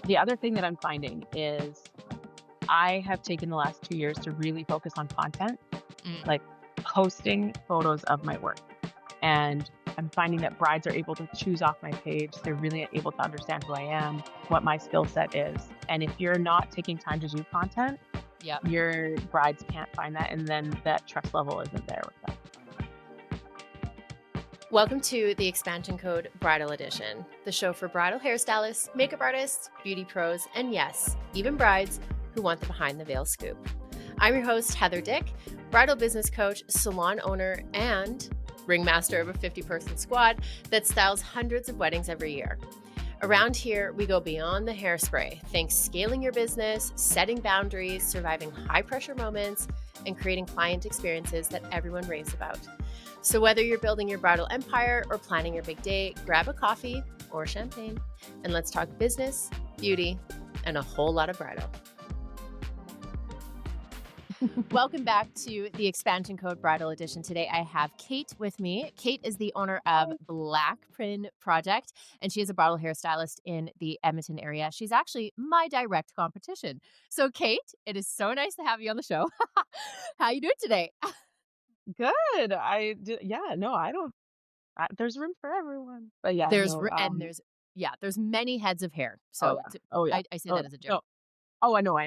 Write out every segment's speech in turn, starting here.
The other thing that I'm finding is I have taken the last 2 years to really focus on content, Mm. like posting photos of my work. And I'm finding that brides are able to choose off my page. They're really able to understand who I am, what my skill set is. And if you're not taking time to do content, Yep. your brides can't find that. And then that trust level isn't there with them. Welcome to the Expansion Code Bridal Edition, the show for bridal hairstylists, makeup artists, beauty pros, and yes, even brides who want the behind the veil scoop. I'm your host, Heather Dick, bridal business coach, salon owner, and ringmaster of a 50-person squad that styles hundreds of weddings every year. Around here, we go beyond the hairspray. Think scaling your business, setting boundaries, surviving high-pressure moments, and creating client experiences that everyone raves about. So whether you're building your bridal empire or planning your big day, grab a coffee or champagne, and let's talk business, beauty, and a whole lot of bridal. Welcome back to the Expansion Code Bridal Edition. Today I have Kait with me. Kait is the owner of Black Print Project, and she is a bridal hairstylist in the Edmonton area. She's actually my direct competition. So Kait, it is so nice to have you on the show. How you doing today? Good. Yeah, no, I don't, there's room for everyone. But yeah, no, There's many heads of hair. oh So yeah. Oh yeah. I say Oh that yeah. as a joke. No. Oh, I know.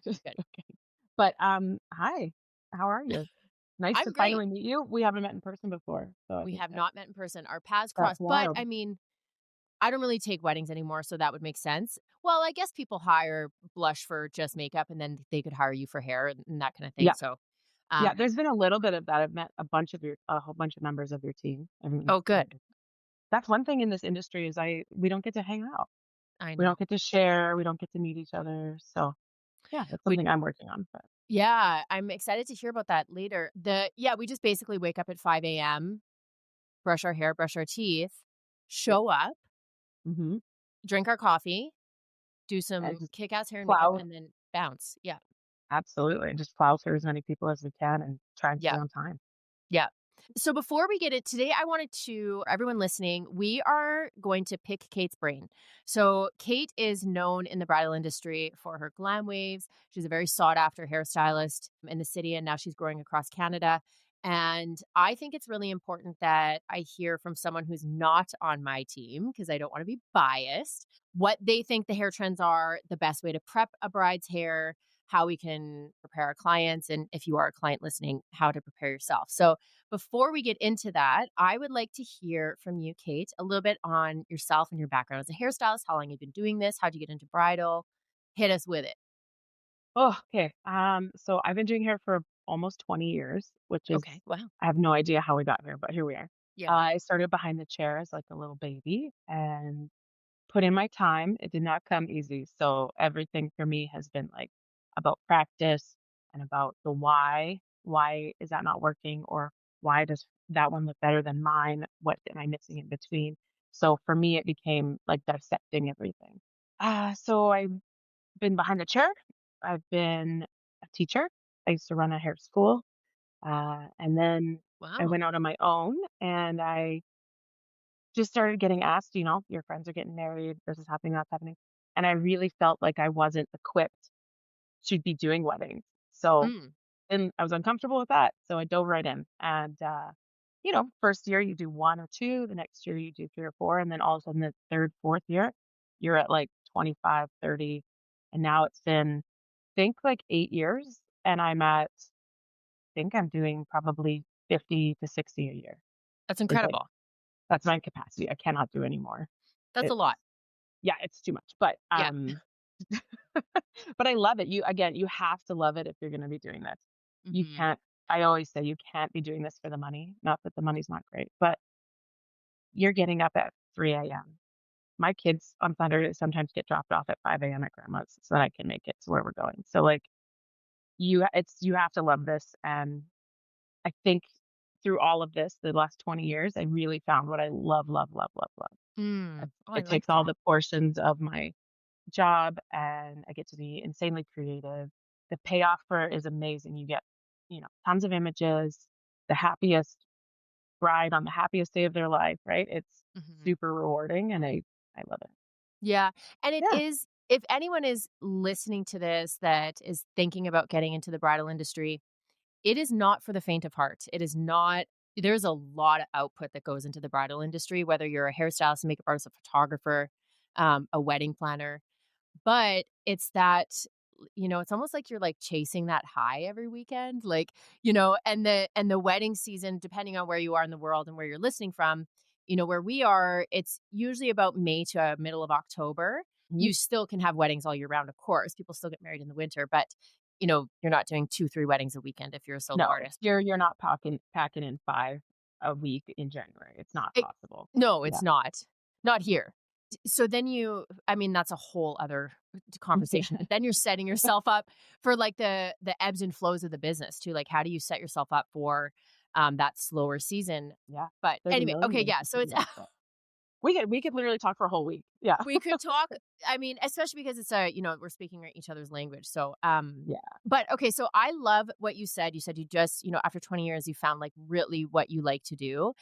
Just Good. joking. But, hi, how are you? Nice to I'm great. finally meet you. We haven't met in person before, so I We think have not met in person. Our paths that's crossed. But wild. I mean, I don't really take weddings anymore, so that would make sense. Well, I guess people hire blush for just makeup and then they could hire you for hair and that kind of thing. Yeah, So, yeah, um, there's been a little bit of that. I've met a whole bunch of members of your team. oh, good. That's one thing in this industry is we don't get to hang out. I We don't know. get to share, we don't get to meet each other, so, yeah, that's We, something I'm working on, but yeah, I'm excited to hear about that later. We just basically wake up at 5 a.m., brush our hair, brush our teeth, yeah. show up, Mhm. drink our coffee, do And some just kick-ass hair and makeup, plow and then bounce. Yeah. absolutely, just plow through as many people as we can and try and stay Yeah. on time. Yeah. So before we get it today, I wanted to everyone listening, we are going to pick Kait's brain. So Kait is known in the bridal industry for her glam waves. She's a very sought after hairstylist in the city, and now she's growing across Canada. And I think it's really important that I hear from someone who's not on my team because I don't want to be biased, what they think the hair trends are, the best way to prep a bride's hair, how we can prepare our clients, and if you are a client listening, how to prepare yourself. So before we get into that, I would like to hear from you, Kait, a little bit on yourself and your background as a hairstylist. How long you've been doing this? How'd you get into bridal? Hit us with it. Oh, okay. So I've been doing hair for almost 20 years, which is Okay. Wow. I have no idea how we got here, but here we are. Yeah. I started behind the chair as like a little baby and put in my time. It did not come easy. So everything for me has been like about practice and about the why. Why is that not working? Or why does that one look better than mine? What am I missing in between? So for me, it became like dissecting everything. So I've been behind the chair. I've been a teacher. I used to run a hair school. And then I Wow. went out on my own and I just started getting asked, your friends are getting married, this is happening, that's happening. And I really felt like I wasn't equipped to be doing weddings. So, Mm. and I was uncomfortable with that. So I dove right in. And, first year you do one or two, the next year you do three or four. And then all of a sudden, the third, fourth year, you're at like 25, 30. And now it's been, think like 8 years. And think I'm doing probably 50 to 60 a year That's is like, incredible. that's my capacity. I cannot do anymore. That's a It's lot. yeah, it's too much, but, Yeah. but I love it. You have to love it if you're gonna be doing this. You Hmm. can't I always say you can't be doing this for the money, not that the money's not great, but you're getting up at 3 AM. My kids on Saturdays sometimes get dropped off at 5 AM at grandma's so that I can make it to where we're going. So, like, you have to love this, and I think through all of this, the last 20 years, I really found what I love, love, love, love, love. Mm. Oh, I It like takes all that. the portions of my job and I get to be insanely creative. The payoff for it is amazing. You get, tons of images, the happiest bride on the happiest day of their life, right? It's Hmm. super rewarding and I love it. Yeah. And it Yeah. is. if anyone is listening to this that is thinking about getting into the bridal industry, it is not for the faint of heart. It is not there's a lot of output that goes into the bridal industry, whether you're a hairstylist, a makeup artist, a photographer, a wedding planner. But it's that, it's almost like you're, like, chasing that high every weekend, like, and the wedding season, depending on where you are in the world and where you're listening from, where we are, it's usually about May to, middle of October. Mhm. You still can have weddings all year round, of course, people still get married in the winter, but, you're not doing 2, 3 weddings a weekend if you're a solo No, artist. you're not packing in 5 a week in January. It's not It possible. No, Yeah. it's not. Not here. So then I mean, that's a whole other Yeah. conversation, but then you're setting yourself up for, like, the ebbs and flows of the business too, like, how do you set yourself up for, that slower season? Yeah. But There's a anyway, million okay, ways yeah, to so do it's that, but we could literally talk for a whole week. Yeah. we could talk. I mean, especially because it's we're speaking each other's language. So, Yeah. but okay, so I love what you said. You said you just, after 20 years, you found like really what you like to do.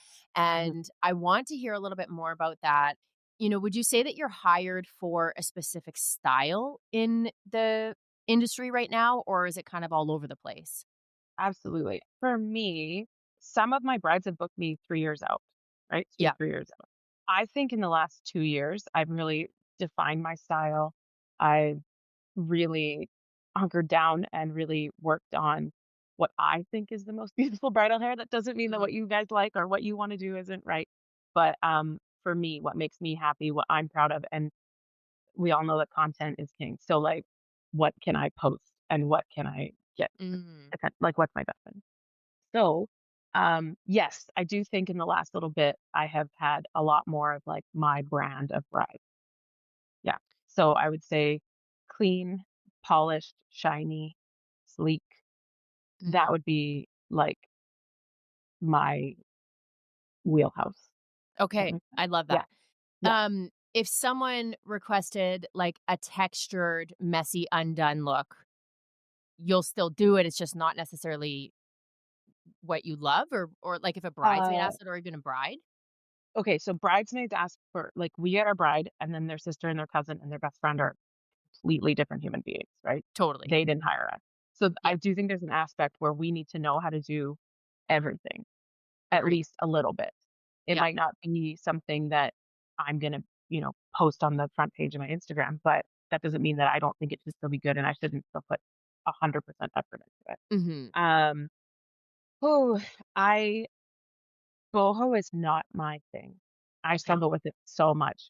Mhm. And I want to hear a little bit more about that. Would you say that you're hired for a specific style in the industry right now, or is it kind of all over the place? Absolutely. For me, some of my brides have booked me 3 years out, right? 2, Yeah. 3 years out. I think in the last 2 years, I've really defined my style. I've really hunkered down and really worked on what I think is the most beautiful bridal hair. That doesn't mean that Mm, what you guys like or what you wanna do isn't right. But, for me, what makes me happy, what I'm proud of, and we all know that content is king. So, like, what can I post and what can I get mm, like, what's my best friend? So, yes, I do think in the last little bit, I have had a lot more of, like, my brand of bride. Yeah. So I would say clean, polished, shiny, sleek. That mm. would be, like, my wheelhouse. That Okay, makes sense? I love Yeah, that. yeah. If someone requested like a textured, messy, undone look, you'll still do it. It's just not necessarily what you love, or like if a bridesmaid Uh, asked it, or even a bride. okay, so bridesmaids ask for like, we get our bride, and then their sister and their cousin and their best friend are completely different human beings, right? Totally. They didn't hire us. So Yeah. I do think there's an aspect where we need to know how to do everything. At Agreed. least a little bit. It Yeah. might not be something that I'm gonna, post on the front page of my Instagram, but that doesn't mean that I don't think it should still be good and I shouldn't still put 100% effort into it. Hmm. Um, oh, I boho is not my thing. I Okay. struggle with it so much.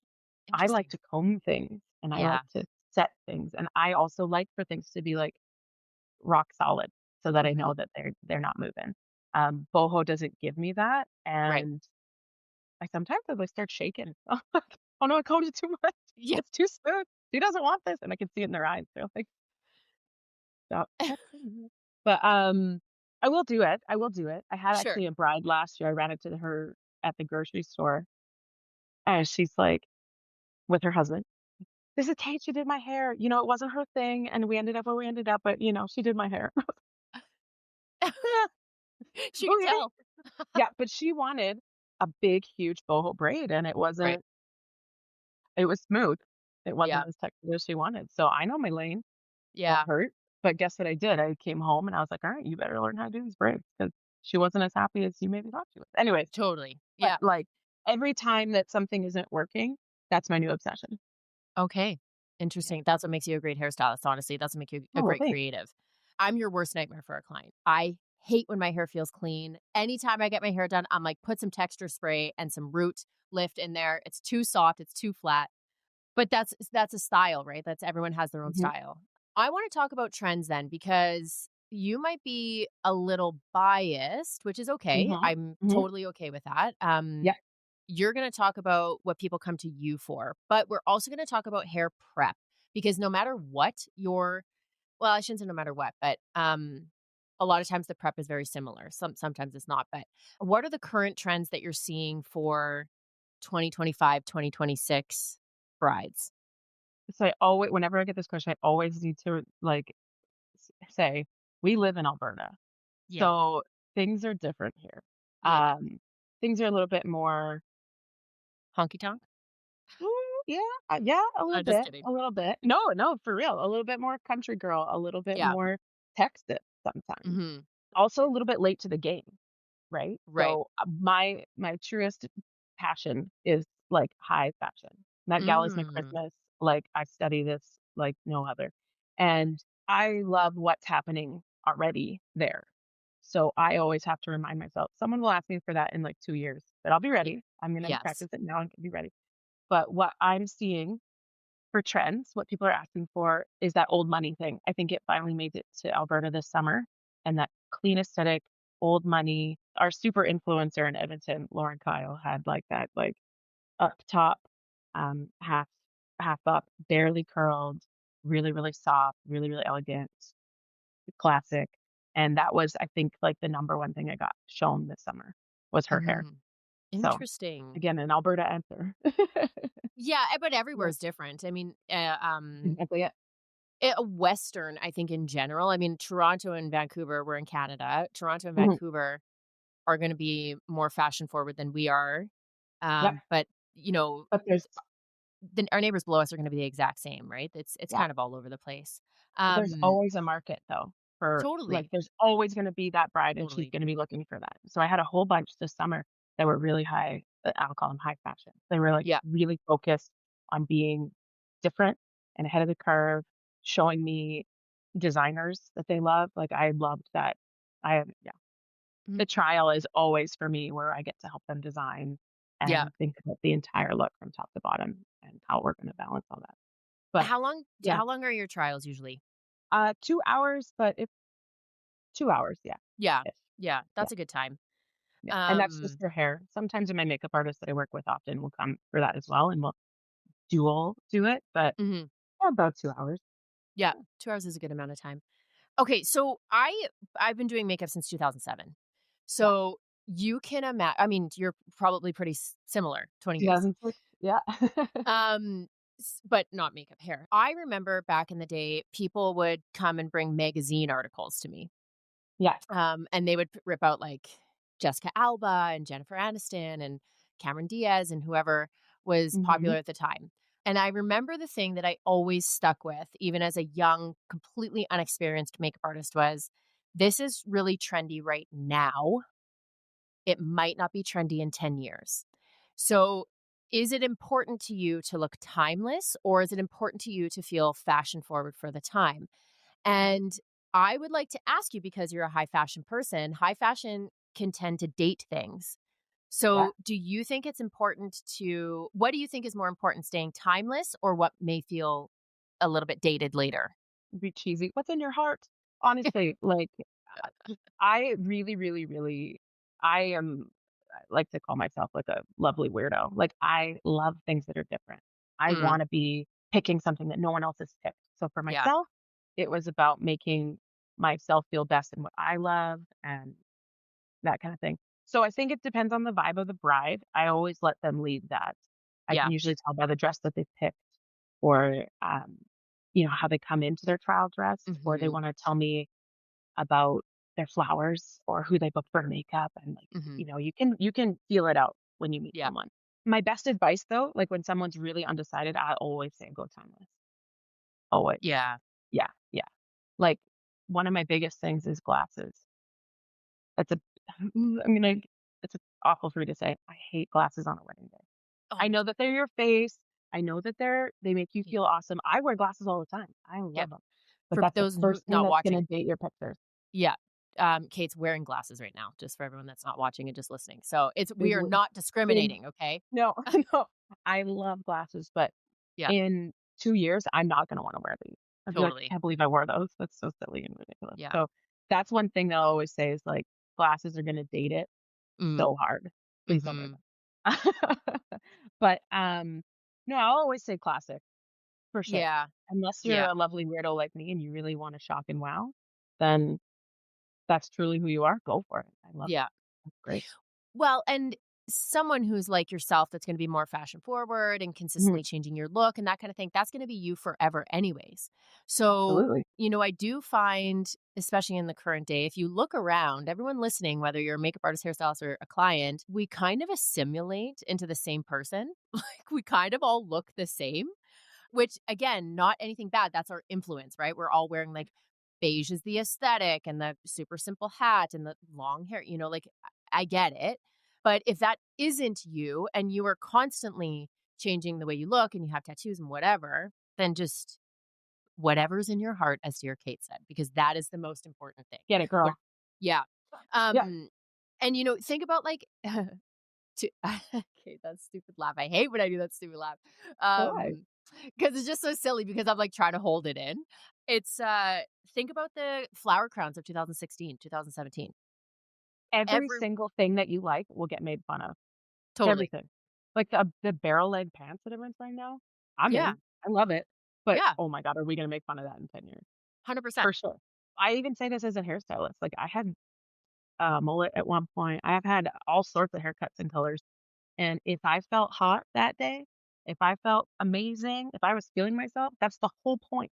I like Interesting. to comb things and I Yeah. like to set things, and I also like for things to be, like, rock solid so that I Hmm. know that they're not moving. Boho doesn't give me that, Right. and I sometimes I, like, start shaking. "Oh, no, I coated too much. Yeah. It's too smooth. She doesn't want this," and I can see it in their eyes. They're like, "Stop touching it." But, I will do it. I will do it. I had Sure. actually a bride last year. I ran into her at the grocery store, and she's like with her husband, "This is Kate. She did my hair. It wasn't her thing, and we ended up where we ended up, but, she did my hair." "Yeah, She could okay." tell. Yeah, but she wanted a big, huge boho braid, and Right. it was smooth. It Yeah. wasn't as textured as she wanted. So I know my lane. Won't Yeah. hurt. But guess what I did? I came home and I was like, "All right, you better learn how to do these braids because she wasn't as happy as you maybe thought she was." Anyways, Totally. but, Yeah. like, every time that something isn't working, that's my new obsession. Okay. Yeah. Interesting. That's what makes you a great hairstylist, honestly. That's what makes you a Oh, well, great thanks. creative. I'm your worst nightmare for a client. I hate when my hair feels clean. Anytime I get my hair done, I'm like, put some texture spray and some root lift in there. It's too soft, it's too flat. But that's a style, right? That's everyone has their own Mhm, style. I want to talk about trends then because you might be a little biased, which is okay. mhm, I'm mhm. totally okay with that. Yeah. You're going to talk about what people come to you for, but we're also going to talk about hair prep because no matter what well, I shouldn't say no matter what, but a lot of times the prep is very similar. Sometimes it's not, but what are the current trends that you're seeing for 2025, 2026 brides? So I always whenever I get this question, I always need to, like, say, "We live in Alberta, Yeah. so things are different here." Yeah. Things are a little bit more Honky tonk? yeah, yeah, Just kidding. a little bit. No, no, for real, a little bit more country girl, a little bit Yeah. more Texas sometimes. Mhm. Also a little bit late to the game, right? Right. So, my truest passion is, like, high fashion. Met Gala is my Mm. Christmas, like, I study this like no other, and I love what's happening already there. So, I always have to remind myself someone will ask me for that in, like, 2 years, but I'll be Y ready. I'm gonna yes. practice it now and be ready. But what I'm seeing for trends, what people are asking for is that old money thing. I think it finally made it to Alberta this summer, and that clean aesthetic, old money. Our super influencer in Edmonton, Lauren Kyle, had like that like up top, half up, barely curled, really, really soft, really, really elegant, classic. And that was, I think, like the number one thing I got shown this summer was her hair. Mhm. So Interesting. again, an Alberta answer. Yeah, but everywhere Yeah, is different. I mean, exactly it. Western, I think in general. I mean, Toronto and Vancouver, we're in Canada. Toronto and Mhm. Vancouver are gonna be more fashion forward than we are. Yep. But, you know, But there's then our neighbors below us are gonna be the exact same, right? It's yeah. kind of all over the place. There's always a market though for like, Totally, there's always gonna be that bride and she's totally. gonna be looking for that. So I had a whole bunch this summer that were really high, I'll call them high fashion. They were like Yeah. really focused on being different and ahead of the curve, showing me designers that they love. Like I loved that. Yeah. Mhm. The trial is always for me where I get to help them design Yeah. and think about the entire look from top to bottom and how we're gonna balance all that. But yeah, How long are your trials usually? 2 hours, but if 2 hours, yeah, Yeah. ish. Yeah, Yeah, that's a good time. yeah, and that's just Um for hair. Sometimes my makeup artist that I work with often will come for that as well, and we'll dual do it, but Mhm. yeah, about 2 hours. Yeah, 2 hours is a good amount of time. Okay, so I've been doing makeup since 2007. Yeah, So you can imagine. I mean, you're probably pretty similar, 20 years. 2006, yeah. Um, but not makeup, hair. I remember back in the day, people would come and bring magazine articles to me. Yeah, And they would rip out like Jessica Alba and Jennifer Aniston and Cameron Diaz and whoever was mhm, popular at the time. And I remember the thing that I always stuck with, even as a young, completely unexperienced makeup artist, was this is really trendy right now. It might not be trendy in 10 years. So, is it important to you to look timeless or is it important to you to feel fashion forward for the time? And I would like to ask you because you're a high fashion person, high fashion can tend to date things. yeah, So, do you think it's important what do you think is more important, staying timeless or what may feel a little bit dated later? be cheesy. What's in your heart? Honestly, like, I really, really, really I like to call myself like a lovely weirdo. Like, I love things that are different. I Mm, wanna be picking something that no one else has picked. So for yeah, myself, it was about making myself feel best in what I love and that kind of thing. So I think it depends on the vibe of the bride. I always let them lead that. I yeah. can usually tell by the dress that they picked or, how they come into their trial dress, or they Mhm, wanna tell me about their flowers or who they booked for makeup and, like, mhm. you can feel it out when you meet Yeah, someone. My best advice, though, like, when someone's really undecided, I always say go timeless. Always. yeah. Yeah, yeah. Like, one of my biggest things is glasses. That's a I'm gonna it's awful for me to say. I hate glasses on a wedding day. I Oh, know that they're your face. I know that they make you yeah, feel awesome. I wear glasses all the time. I yeah. love them. But For that's the those first thing not that's gonna watching, date your pictures. yeah. Kate's wearing glasses right now, just for everyone that's not watching and just listening. So we Big are not discriminating, okay? no, no. I love glasses, but Yeah, in 2 years, I'm not gonna wanna wear these. I'd be like, "I totally. can't believe I wore those. That's so silly and ridiculous." Yeah. So, that's one thing they'll always say is, like, glasses are gonna date it Mm, so hard. Please don't wear mhm. them. But, no, I'll always say classic for sure. Yeah, Unless you're yeah, a lovely weirdo like me and you really wanna shock and wow, then that's truly who you are, go for it. I love it. yeah. That's great. Well, and someone who's like yourself that's gonna be more fashion forward and Mhm. consistently changing your look and that kind of thing, that's gonna be you forever anyways. So, Absolutely. I do find, especially in the current day, if you look around, everyone listening, whether you're a makeup artist, hairstylist, or a client, we kind of assimilate into the same person. Like we kind of all look the same. Which again, not anything bad, that's our influence, right? We're all wearing, like, beige is the aesthetic and the super simple hat and the long hair, like, I get it. But if that isn't you and you are constantly changing the way you look and you have tattoos and whatever, then just whatever's in your heart, as dear Kate said, because that is the most important thing. Get it, What girl. Yeah. Yeah. And, think about, like, to okay, that stupid laugh. I hate when I do that stupid laugh. Why? Because it's just so silly because I'm, like, trying to hold it in. It's, think about the flower crowns of 2016, 2017. Every Every single thing that you like will get made fun of. Totally. Everything. Like the barrel leg pants that everyone's wearing now, I'm Yeah. in. I love it. But, Yeah. oh my god, are we gonna make fun of that in 10 years? 100%. For sure. I even say this as a hairstylist. Like, I had a mullet at one point. I have had all sorts of haircuts and colors, and if I felt hot that day, if I felt amazing, if I was feeling myself, that's the whole point.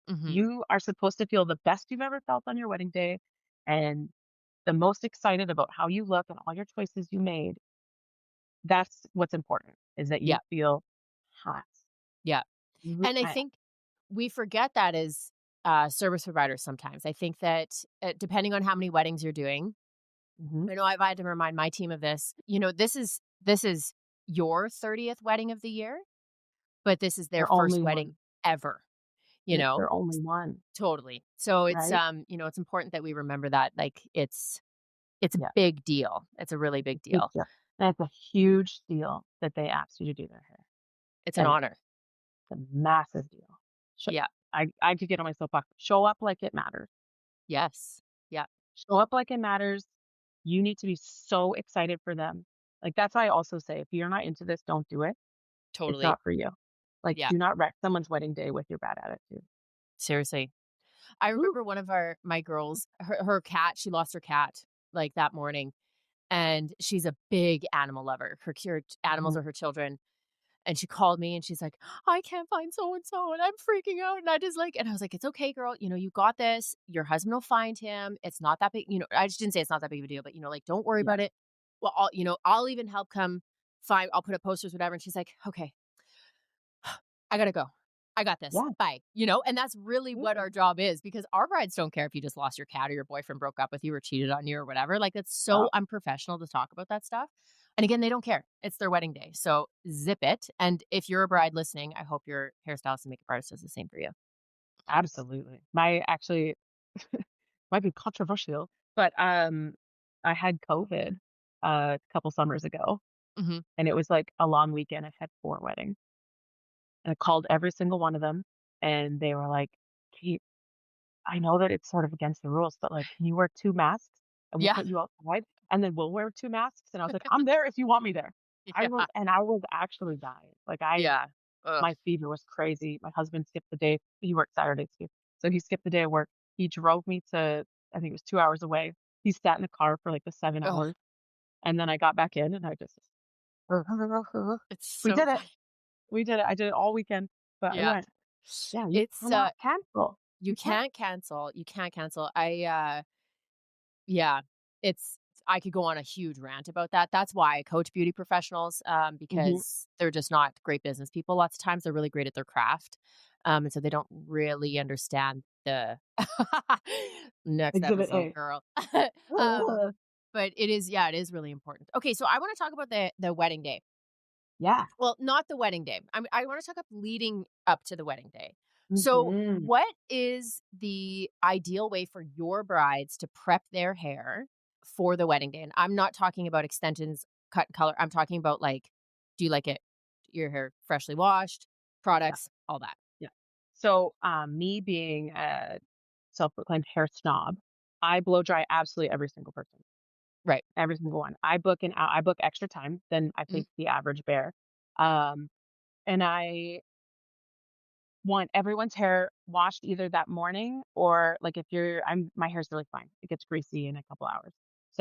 Mhm. You are supposed to feel the best you've ever felt on your wedding day and the most excited about how you look and all your choices you made. That's what's important, is that you Yeah. feel hot. Yeah. Mhm, And I think we forget that as, service providers sometimes. I think that, depending on how many weddings you're doing, mhm. I know I've had to remind my team of this. This is your 30th wedding of the year, but this is their They're first only wedding one. ever, you Yep, know? they're only one, Totally. So it's, right? it's important that we remember that, like, it's a Yeah, big deal. It's a really big big deal. deal. That's a huge deal that they asked you to do their hair. It's an That is honor. a massive deal. Sh Yeah. I could get on my soapbox. Show up like it matters. Yes. Yeah. Show up like it matters. You need to be so excited for them. Like, that's why I also say, if you're not into this, don't do it. It's Totally. not for you. Like, Yeah. do not wreck someone's wedding day with your bad attitude. Seriously. I Woo. remember one of my girls, her cat, she lost her cat, like, that morning, and she's a big animal lover. Her animals Mhm. are her children. And she called me and she's like, "I can't find so and so and I'm freaking out." And I was like, "It's okay, girl. You got this. Your husband will find him. It's not that big." I just didn't say it's not that big of a deal, but like, don't worry Yeah. about it. Well, I'll even help come find, I'll put up posters, whatever. And she's like, "Okay, I gotta go. I got this. Yeah. Bye." And that's really what Absolutely. our job is, because our brides don't care if you just lost your cat or your boyfriend broke up with you or cheated on you or whatever. Like, that's Yeah. so unprofessional to talk about that stuff. And again, they don't care. It's their wedding day. So zip it. And if you're a bride listening, I hope your hairstylist and makeup artist does the same for you. Absolutely. My actually might be controversial, but, I had COVID, a couple summers ago, Hmm. and it was, like, a long weekend. I had 4 weddings, and I called every single one of them, and they were like, "Kate, I know that it's sort of against the rules, but, like, can you wear 2 masks, and we'll Yeah. put you outside, and then we'll wear 2 masks?" And I was like, "I'm there if you want me there." Yeah. I was actually dying. Like, Yeah. Ugh. my fever was crazy. My husband skipped the day. He worked Saturdays too. So he skipped the day of work. He drove me to, I think it was 2 hours away. He sat in the car for, like, the 7 Ugh. hours, and then I got back in and I just It's we so did it. funny. We did it. I did it all weekend, but I Yeah. went, "Yeah, you It's, cannot cancel. you You can't." can't cancel. You can't cancel. Yeah, it's I could go on a huge rant about that. That's why I coach beauty professionals, Mhm. because they're just not great business people. Lots of times they're really great at their craft, and so they don't really understand the next Exhibit episode, A. girl. um, but yeah, it is really important. Okay, so I want to talk about the wedding day. Yeah. Well, not the wedding day. I wanna talk up leading up to the wedding day. So, Mhm. what is the ideal way for your brides to prep their hair for the wedding day? And I'm not talking about extensions, cut and color. I'm talking about, like, do you like it your hair freshly washed, Yeah, products, all that? yeah. So, me being a self-proclaimed hair snob, I blow dry absolutely every single person. Right. Every single one. I book extra time than I Mhm. think the average bear. Um, and I want everyone's hair washed either that morning or, like, if you're I'm my hair's really fine. It gets greasy in a couple hours.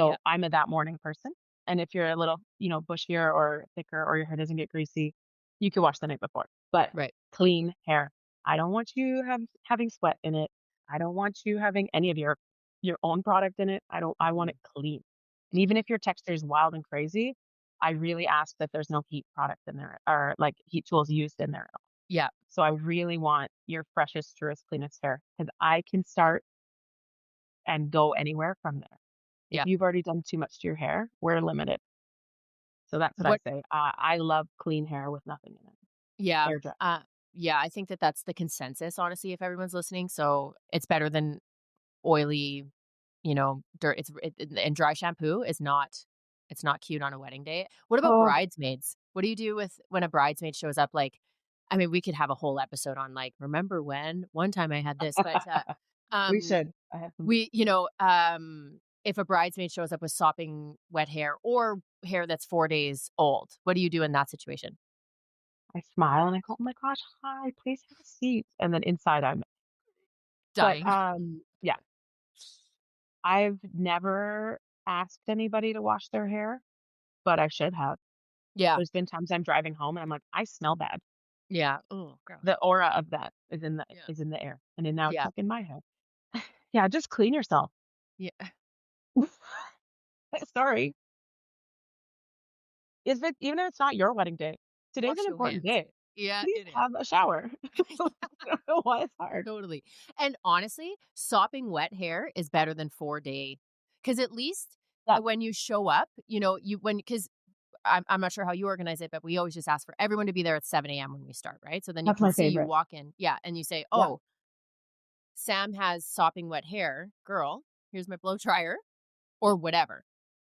Yeah. So I'm a that morning person. And if you're a little, bushier or thicker or your hair doesn't get greasy, you can wash the night before. But Right. clean hair. I don't want you having sweat in it. I don't want you having any of your own product in it. I want Mhm. it clean. And even Mhm. if your texture is wild and crazy, I really ask that there's no heat product in there or like heat tools used in there. Yeah. So I really want your freshest, truest, cleanest hair because I can start and go anywhere from there. If Yeah. you've already done too much to your hair, we're limited. So that's what I What say. I love clean hair with nothing in it. Yeah. Hair dry. Yeah, I think that that's the consensus, honestly, if everyone's listening. So it's better than oily, dirt. And dry shampoo is not, it's not cute on a wedding day. What about Oh, bridesmaids? What do you do with when a bridesmaid shows up? Like, I mean, we could have a whole episode on like, remember when one time I had this, but we um, should. I have some. if a bridesmaid shows up with sopping wet hair or hair that's 4 days old, what do you do in that situation? I smile and I go, "Oh my gosh, hi, please have a seat." And then inside I'm but, Dying. yeah, I've never asked anybody to wash their hair, but I should have. Yeah. There's been times I'm driving home and I'm like, "I smell bad." Yeah. Oh, gross. The aura of that Yeah. is in the air, and then now it's Yeah. stuck in my hair. Yeah, just clean yourself. Yeah. Sorry. Even if it's not your wedding day, today's Wash an your important hands. day. Yeah, Please it is. have a shower. I don't know why it's hard. Totally. And honestly, sopping wet hair is better than 4 day. Because at least Yeah, when you show up, because I'm not sure how you organize it, but we always just ask for everyone to be there at 7 a.m. when we start, right? So then you that's can my see, you favorite. walk in, yeah, and you say, Yeah, oh, Sam has sopping wet hair. Girl, here's my blow dryer or whatever.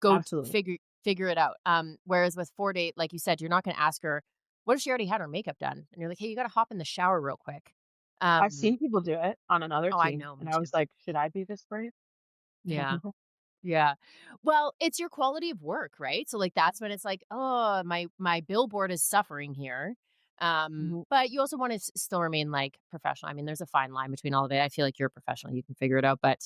absolutely. Figure it out. Whereas with 4 day, like you said, you're not gonna ask her, what if she already had her makeup done? And you're like, "Hey, you gotta hop in the shower real quick." I've Um, seen people do it on another oh, I team, know, and me I too. was like, "Should I be this brave?" Yeah. Yeah. Well, it's your quality of work, right? So, like, that's when it's like, "Oh, my billboard is suffering here." Mhm. But you also wanna still remain, like, professional. I mean, there's a fine line between all of it. I feel like you're a professional, you can figure it out, but,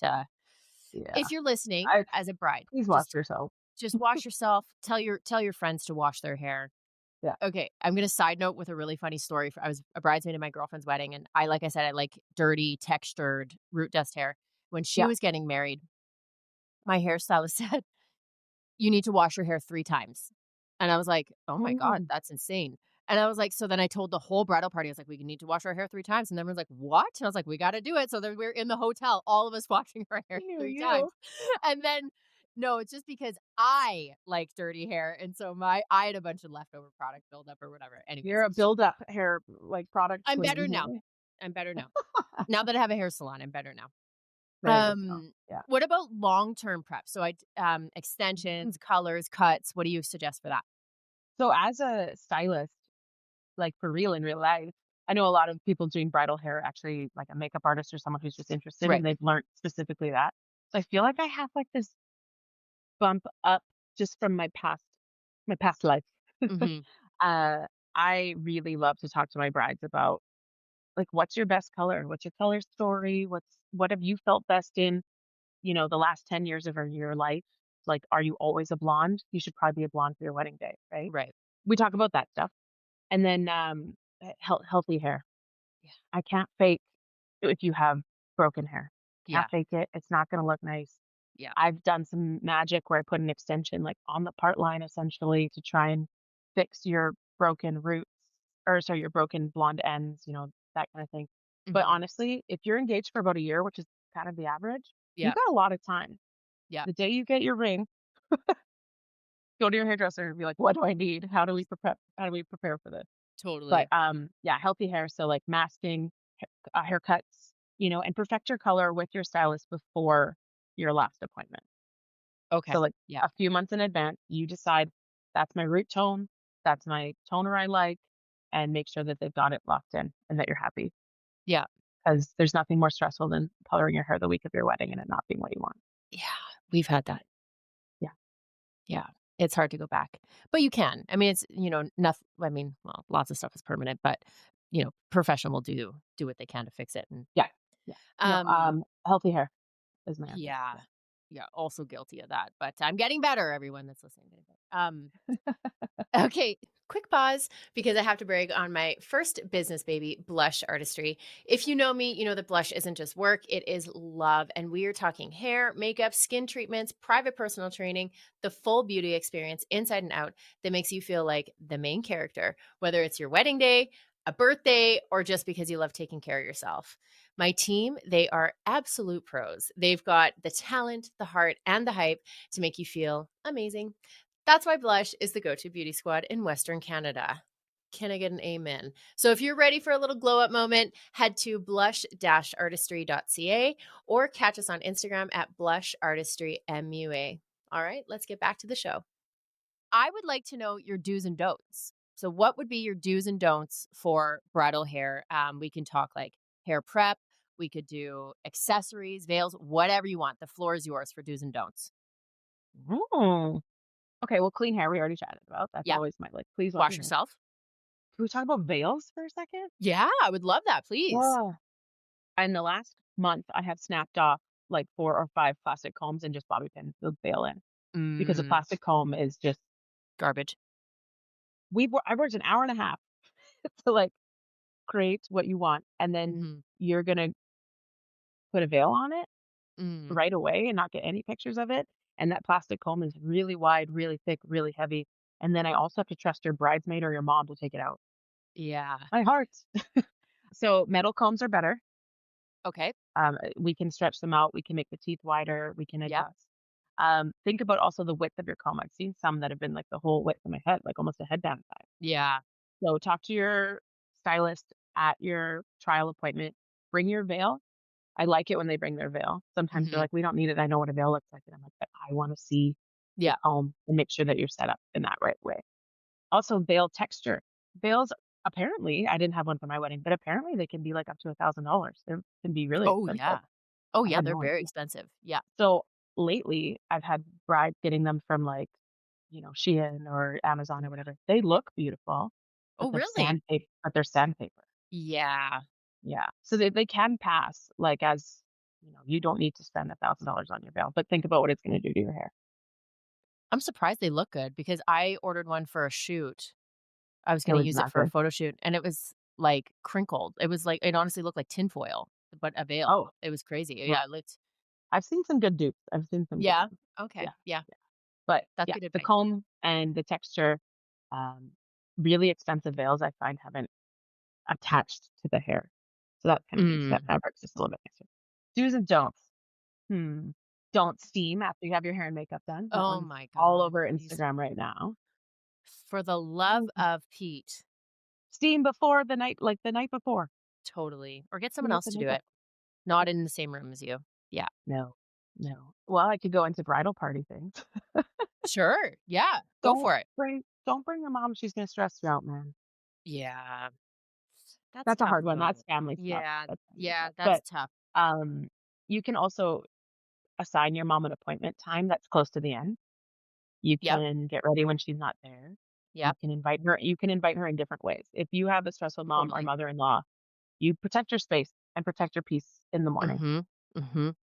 Yeah. if you're listening I as a bride, please watch just yourself. wash yourself, tell your friends to wash their hair. Yeah, Okay, I'm gonna side note with a really funny story. I was a bridesmaid at my girlfriend's wedding, and like I said, I like dirty, textured root dust hair. When she yeah. was getting married, my hairstylist said, "You need to wash your hair 3 times." And I was like, "Oh my god, Mm. that's insane." And I was like, so then I told the whole bridal party, I was like, "We need to wash our hair 3 times." And everyone's like, "What?" And I was like, "We gotta do it." So then we're in the hotel, all of us washing our hair I knew 3 you. times. And then no, it's just because I like dirty hair, and so I had a bunch of leftover product buildup or whatever. You're Anyways, a build-up hair, like, product I'm better queen, now. hey? I'm better now. Now that I have a hair salon, I'm better now. There we go. Yeah. What about long-term prep? So Mhm. extensions, colors, cuts, what do you suggest for that? So as a stylist, like, for real in real life, I know a lot of people doing bridal hair actually like a makeup artist or someone who's just interested and Right. they've learned specifically that. So I feel like I have, like, this bump up just from my past life. Mhm. Uh, I really love to talk to my brides about, like, what's your best color? What's your color story? What have you felt best in, the last 10 years of your life? Like, are you always a blonde? You should probably be a blonde for your wedding day, right? Right. We talk about that stuff. And then, healthy hair. Yeah. I can't fake if you have broken hair. Can't Yeah. fake it. It's not gonna look nice. Yeah. I've done some magic where I put an extension, like, on the part line essentially to try and fix your broken roots or sorry, your broken blonde ends, that kinda thing. But Mhm. honestly, if you're engaged for about a year, which is kind of the average, you Yeah. got a lot of time. Yeah. The day you get your ring, go to your hairdresser and be like, "What do I need? How do we prepare for this?" But, Totally. yeah, healthy hair, so, like, masking, haircuts, and perfect your color with your stylist before your last appointment. So, Okay. like, Yeah. a few months in advance, you decide, "That's my root tone, that's my toner I like," and make sure that they've got it locked in and that you're happy. Yeah. Because there's nothing more stressful than coloring your hair the week of your wedding and it not being what you want. Yeah. We've had that. Yeah. Yeah. It's hard to go back. But you can. I mean, it's, nothing. I mean, well, lots of stuff is permanent, but professional will do what they can to fix it. And Yeah. Yeah. No, um healthy hair is my answer. yeah. Yeah. Yeah, also guilty of that, but I'm getting better, everyone that's listening. Getting better. Okay, quick pause because I have to brag on my first business baby, blush artistry. If you know me, you know that blush isn't just work, it is love. And we are talking hair, makeup, skin treatments, private personal training, the full beauty experience inside and out that makes you feel like the main character, whether it's your wedding day, a birthday, or just because you love taking care of yourself. My team, they are absolute pros. They've got the talent, the heart, and the hype to make you feel amazing. That's why Blush is the go to beauty squad in Western Canada. Can I get an amen? So if you're ready for a little glow up moment, head to blush artistry.ca or catch us on Instagram at blush artistry MUA. All right, let's get back to the show. I would like to know your do's and don'ts. So, what would be your do's and don'ts for bridal hair? We can talk like hair prep, we could do accessories, veils, whatever you want. The floor is yours for do's and don'ts. Oh, okay. Well, clean hair we already chatted about. That's Yep. always my like. Please wash Wash your hair. yourself. Can we talk about veils for a second? Yeah, I would love that, please. Oh, in the last month, I have snapped off like 4 or 5 plastic combs and just bobby pinned the veil in because a Mm, plastic comb is just. garbage. I worked an hour and a half to like create what you want, and then Mhm. you're gonna put a veil on it Mm, right away and not get any pictures of it. And that plastic comb is really wide, really thick, really heavy. And then I also have to trust your bridesmaid or your mom to take it out. yeah. My heart. So metal combs are better. Okay. We can stretch them out. We can make the teeth wider. We can Yep. adjust. Think about also the width of your comb. I've seen some that have been like the whole width of my head, like almost a headband size. Yeah. So talk to your stylist at your trial appointment. Bring your veil. I like it when they bring their veil. Sometimes they're Mhm. like, "We don't need it. I know what a veil looks like." And I'm like, "But I wanna see the Yeah. comb and make sure that you're set up in that right way." Also, veil texture. Veils, apparently I didn't have one for my wedding, but apparently they can be, like, up to $1,000. They can be really Oh, expensive. yeah. Oh, I yeah, had they're no very idea. expensive. Yeah. So, lately, I've had brides getting them from, like, Shein or Amazon or Yeah. whatever. They look beautiful, Oh, really? but they're sandpaper. Yeah. Yeah. So they can pass, like, as you don't need to spend $1,000 on your veil, but think about what it's gonna do to your hair. I'm surprised they look good because I ordered one for a shoot. I was It gonna was use it not for a good. photo shoot, and it was, like, crinkled. It was like it honestly looked like tinfoil, but a veil. Oh, It was crazy. well, Yeah, it looked. I've seen some good dupes. I've seen some good Yeah? ones. Okay. Yeah, Yeah. yeah. But, That's yeah, good the advice. comb and the texture, um, really expensive veils I find haven't attached to the hair. So that kinda makes that Mm. fabric just a little bit nicer. Do's and don'ts. Hmm. Don't steam after you have your hair and makeup done. That Oh one's my all god, over please. Instagram right now. For the love of Pete. Steam before the night before. Totally. Or get Clean someone up else the to do makeup. it. Not Yep. in the same room as you. Yeah. No, no. Well, I could go into bridal party things. Sure. Yeah. Go for it. Don't bring your mom, she's gonna stress you out, man. Yeah. That's That's a tough hard one, though. that's family stuff, Yeah. that's family Yeah, stuff, that's but, tough. um, you can also assign your mom an appointment time that's close to the end. You Yep. can get ready when she's not there. Yep. You can invite her in different ways. If you have a stressful mom or Totally. mother-in-law, you protect your space and protect your peace in the morning. Mhm. Mhm.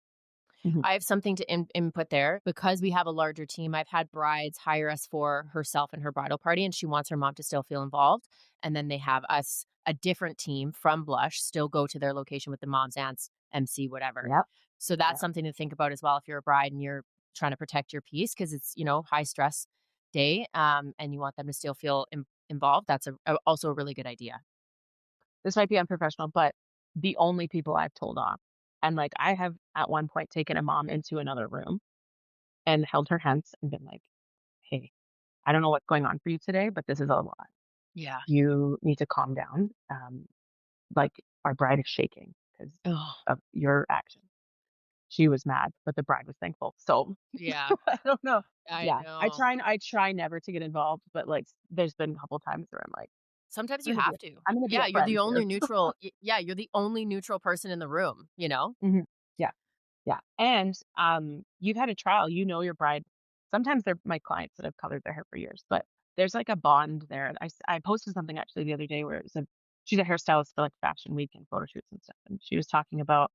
Mhm. I have something to input there because we have a larger team. I've had brides hire us for herself and her bridal party, and she wants her mom to still feel involved. And then they have us, a different team from Blush, still go to their location with the moms, aunts, MC, whatever. Yep, So that's yep. something to think about as well if you're a bride and you're trying to protect your peace because it's high stress day, and you want them to still feel involved. That's also a really good idea. This might be unprofessional, but the only people I've told off and, like, I have at one point taken a mom into another room and held her hands and been like, "Hey, I don't know what's going on for you today, but this is a lot. Yeah. You need to calm down. Like, our bride is shaking because Oh, of your actions." She was mad, but the bride was thankful. So, yeah. I don't know. I Yeah, know. I try never to get involved, but, like, there's been a couple times where I'm like, Sometimes you have to. I'm gonna be Yeah, a you're the friend only here." neutral yeah, you're the only neutral person in the room, you know? Mhm. Yeah, yeah, and, you've had a trial, you know your bride. Sometimes they're my clients that have colored their hair for years, but there's, like, a bond there, and I posted something actually the other day where it was a she's a hairstylist for, like, Fashion Week and photo shoots and stuff, and she was talking about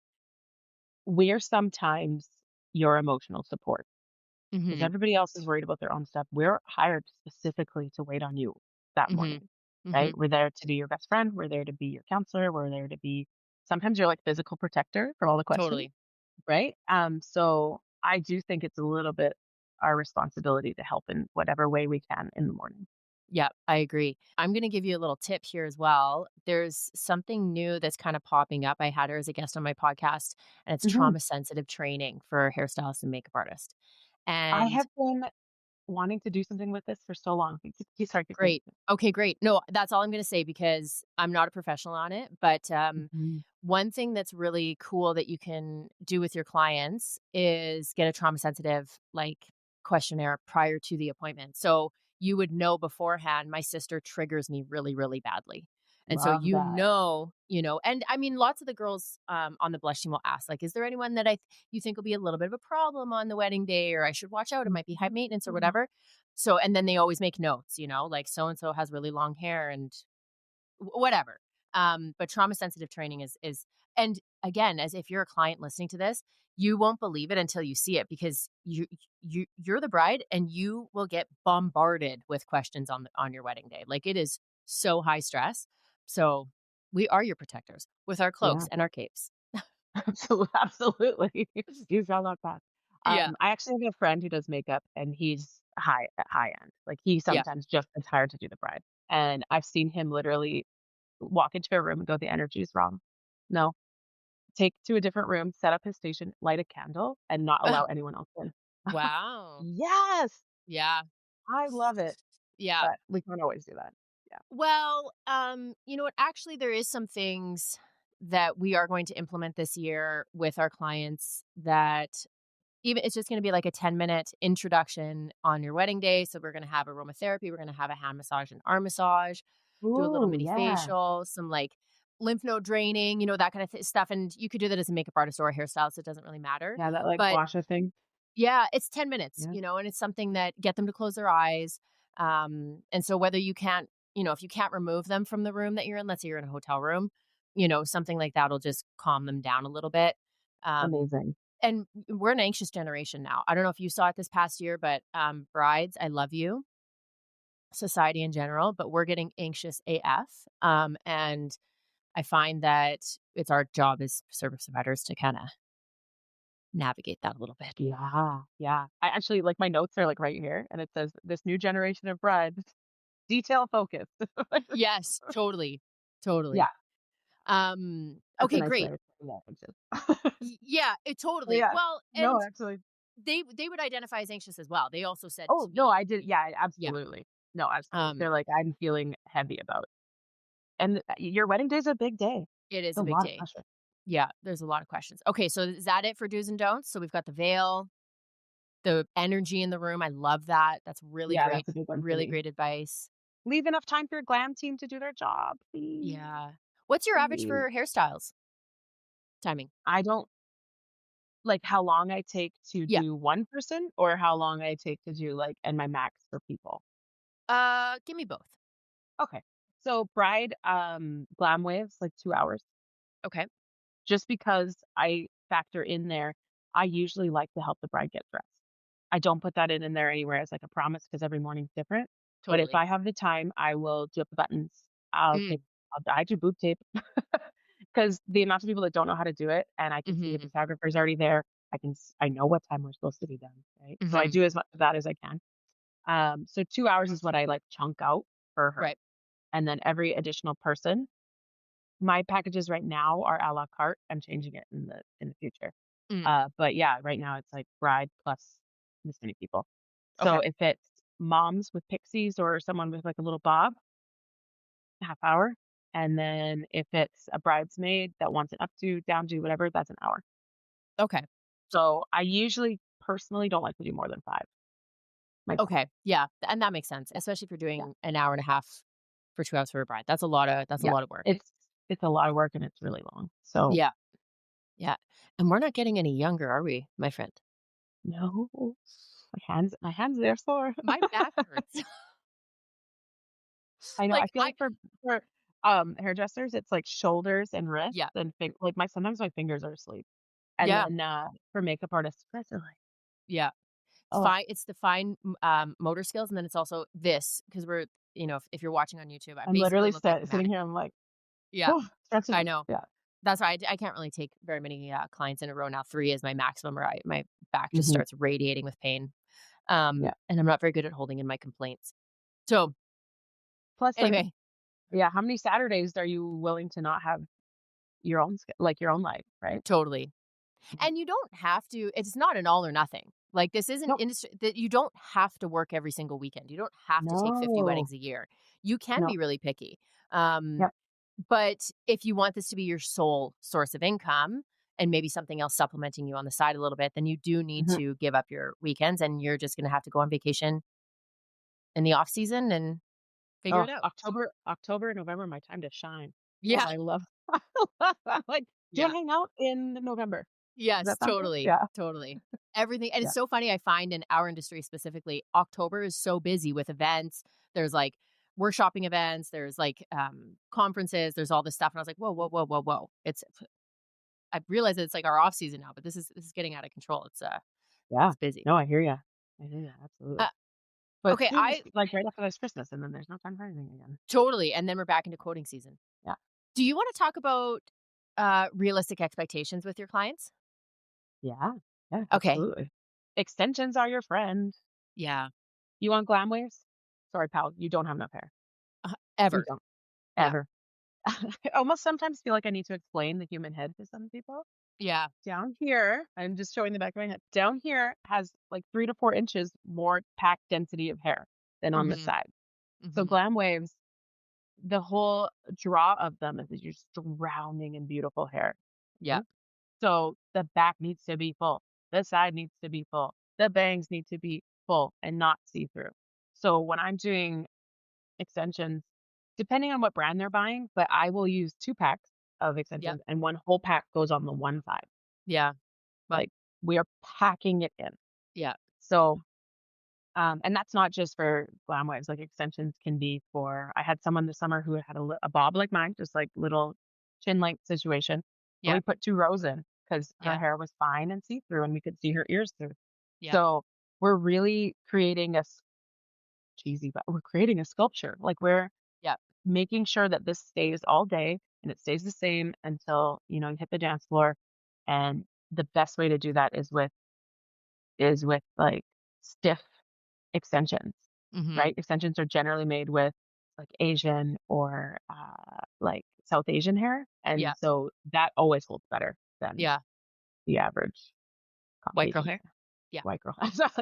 we're sometimes your emotional support because Mhm. everybody else is worried about their own stuff. We're hired specifically to wait on you that Mhm. morning, right? Mhm. We're there to be your best friend. We're there to be your counselor. We're there to be sometimes you're like physical protector for all the questions, Totally. right? So I do think it's a little bit our responsibility to help in whatever way we can in the morning. Yeah, I agree. I'm gonna give you a little tip here as well. There's something new that's kind of popping up. I had her as a guest on my podcast, and it's Mhm. trauma sensitive training for hairstylists and makeup artists. I And have been wanting to do something with this for so long. Sorry, keep going. great. Okay, great. No, that's all I'm gonna say because I'm not a professional on it, but, Mhm. one thing that's really cool that you can do with your clients is get a trauma sensitive, like, questionnaire prior to the appointment. So, you would know beforehand, "My sister triggers me really, really badly." And so Love that. and I mean, lots of the girls, on the blush team will ask, like, "Is there anyone that you think will be a little bit of a problem on the wedding day, or I should watch out, it might be high maintenance," or Mhm. whatever. So and then they always make notes, like, "So and so has really long hair," and whatever. But trauma sensitive training is and again, as if you're a client listening to this, you won't believe it until you see it because you're the bride and you will get bombarded with questions on your wedding day. Like it is so high stress. So we are your protectors with our cloaks Yeah. and our capes. Absolutely. You sound like that. Yeah. I actually have a friend who does makeup and he's high end. Like he Yeah. sometimes just gets hired to do the bride. And I've seen him literally walk into a room and go, the energy is wrong. No. Take to a different room, set up his station, light a candle, and not allow anyone else in. Wow. Yes. Yeah. I love it. Yeah. But we can't always do that. Yeah. Well, you know what? Actually, there is some things that we are going to implement this year with our clients that even it's just going to be like a 10-minute introduction on your wedding day. So we're going to have aromatherapy, we're going to have a hand massage and arm massage, do a little Ooh, mini yeah. facial, some like lymph node draining, that kind of stuff. And you could do that as a makeup artist or a hairstylist. It doesn't really matter. Yeah, that like But Guasha thing. yeah, it's 10 minutes, Yeah. and it's something that get them to close their eyes. And so whether you can't, if you can't remove them from the room that you're in, let's say you're in a hotel room, something like that'll just calm them down a little bit. Um, Amazing. and we're an anxious generation now. I don't know if you saw it this past year, but brides, I love you, society in general, but we're getting anxious AF. And I find that it's our job as service providers to kind of navigate that a little bit. Yeah, yeah. I actually like my notes are like right here and it says this new generation of brides, detail focused. Yes, totally, Yeah, totally. that's a Okay, nice way great. of putting that actually. Yeah, it totally. Yeah. Well, No, and actually. they would identify as anxious as well. They also said Oh, to no, me, I did yeah, yeah, absolutely. No, absolutely. um, They're like, "I'm feeling heavy about" and your wedding day is a big day. it It's is a a big lot of day. pressure. Yeah, there's a lot of questions. Okay, so is that it for do's and don'ts? So we've got the veil, the energy in the room. I love that. That's Yeah, that's a big one for really me. great advice. Leave enough time for your glam team to do their job, please, Yeah. What's your average please. for hairstyles timing? I don't like how long I take to Yeah. do one person or how long I take to do, like and my max for people. Give me both. Okay. So bride, glam waves, like 2 hours. Okay. Just because I factor in there, I usually like to help the bride get dressed. I don't put that in there anywhere as like a promise because every morning's different. But if Totally. I have the time, I will do up the buttons. I'll take Mm. I do boob tape because the amount of people that don't know how to do it, and I can see the Mhm. photographer's already there. I know what time we're supposed to be done, right? So I Mhm. do as much of that as I can. So 2 hours is what I like chunk out for her, Right. and then every additional person my packages right now are à la carte. I'm changing it in the future. Mm. But yeah, right now it's like bride plus this many people. So Okay. if it's moms with pixies or someone with like a little bob, half hour. And then if it's a bridesmaid that wants it up to, down to, whatever, that's an hour. Okay. So I usually personally don't like to do more than 5 myself. Okay. Yeah, and that makes sense, Yeah. especially if you're Yeah. doing an hour and a half for 2 hours for a bride. That's a Yeah. lot of work. It's a lot of work and it's really long. So Yeah. Yeah. And we're not getting any younger, are we, my friend? no, my hands they're sore. My back hurts. I know, I Like, feel like for hairdressers, it's like shoulders and wrists yeah. and like my sometimes my fingers are asleep. And Yeah. then, for makeup artists, guys are like, Yeah. "Oh, It's the fine, motor skills, and then it's also this because if you're watching on YouTube, I I'm basically literally look like a sitting mannequin. here, I'm like, Yeah, oh, stretching I them." know. Yeah. That's why I can't really take very many, clients in a row now. 3 is my maximum, or my back just Mhm. starts radiating with pain, Yeah. and I'm not very good at holding in my complaints. So, Plus, like, anyway, yeah, how many Saturdays are you willing to not have your own like, your own life, right? totally. Mhm. And you don't have to it's not an all or nothing. Like, this isn't Nope. industry that you don't have to work every single weekend. You don't have to take 50 No. weddings a year. You can No. be really picky. Um, Yep. but if you want this to be your sole source of income and maybe something else supplementing you on the side a little bit, then you do need Mhm. to give up your weekends, and you're just gonna have to go on vacation in the off season and figure Oh, it out. October and November, my time to shine. Oh, Yeah. I love I'm like, "Do you Yeah. wanna hang out in November?" Does Yes, that sound good? totally, Yeah. totally. Everything and Yeah. it's so funny, I find in our industry specifically, October is so busy with events. There's, like, workshopping events, there's, like, conferences, there's all this stuff, and I was like, "Whoa, whoa, whoa, whoa, whoa." I realize that it's, like, our off season now, but this is getting out of control. Yeah. It's busy. No, I hear ya. I hear ya, absolutely. Uh, But okay, soon I it's like right after this Christmas, and then there's no time for anything again. totally, and then we're back into quoting season. Yeah. Do you wanna talk about, realistic expectations with your clients? Yeah. Yeah, Okay. absolutely. Extensions are your friend. Yeah. You want glam waves? Sorry, pal, you don't have enough hair. You Ever. don't, Yeah. ever. I almost sometimes feel like I need to explain the human head to some people. Yeah. Down here, I'm just showing the back of my head. Down here has like 3 to 4 inches more packed density of hair than on the Mhm. side. So Mhm. glam waves, the whole draw of them is that you're just drowning in beautiful hair. Yeah. Mhm. So the back needs to be full. The side needs to be full. The bangs need to be full and not see-through. So when I'm doing extensions, depending on what brand they're buying, but I will use 2 packs of Yep. extensions and 1 whole pack goes on the one side. Yeah. But Like, we are packing it in. yeah. So, and that's not just for glam waves, like, extensions can be for I had someone this summer who had a bob like mine, just, like, little chin length situation, and Yeah. we put 2 rows in because her Yeah. hair was fine and see-through, and we could see her ears through. Yeah. So, we're really creating cheesy, but we're creating a sculpture. Like, we're Yeah. making sure that this stays all day and it stays the same until, you hit the dance floor, and the best way to do that is with, like, stiff extensions, Mhm. right? Extensions are generally made with, like, Asian or, like, South Asian hair, and Yeah. so that always holds better than Yeah. the average White girl Caucasian hair? hair. Yeah. White girl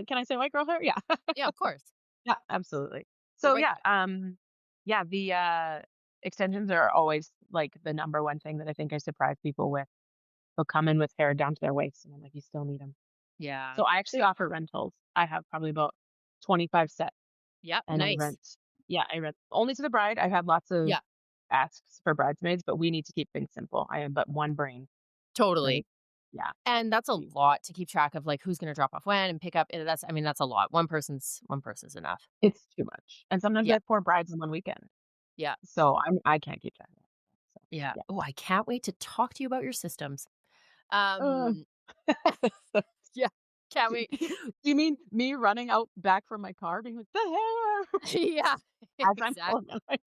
can I say white girl hair? Yeah. Yeah, of course. Yeah, absolutely. The So, right yeah, kind. yeah, the, extensions are always, like, the number one thing that I think I surprise people with. They'll come in with hair down to their waist, and I'm like, "You still need them." Yeah. So I actually offer rentals. I have probably about 25 sets, Yep, and nice. I rent only to the bride. I've had lots of Yeah, asks for bridesmaids, but we need to keep things simple. I am but one brain, totally. right? Yeah. And that's a We lot to keep track of, like, who's gonna drop off when and pick up, that's a lot. One person's enough. It's too much, and sometimes I Yeah, have 4 brides in one weekend, yeah, so I can't keep track of that. So, yeah. yeah. Oh, I can't wait to talk to you about your systems. Uh, Um, yeah, can't wait. do you mean me running out back from my car being like, "The hair," Yeah, as I'm pulling exactly. out my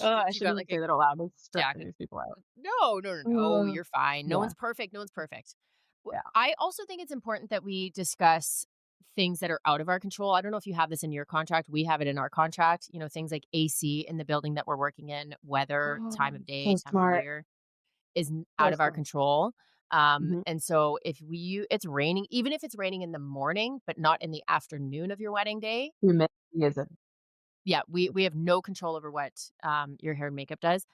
I You got, shouldn't like, say a that aloud. It's stressing stack. these people out. No, no, no, no, you're fine. No Yeah, one's perfect, no one's perfect. yeah. I also think it's important that we discuss things that are out of our control. I don't know if you have this in your contract. We have it in our contract, things like AC in the building that we're working in, weather, time of day, So time of smart, year is so out of our smart. control. Mhm. And so if it's raining, even if it's raining in the morning, but not in the afternoon of your wedding day, Humidity is a yeah, we have no control over what your hair and makeup does.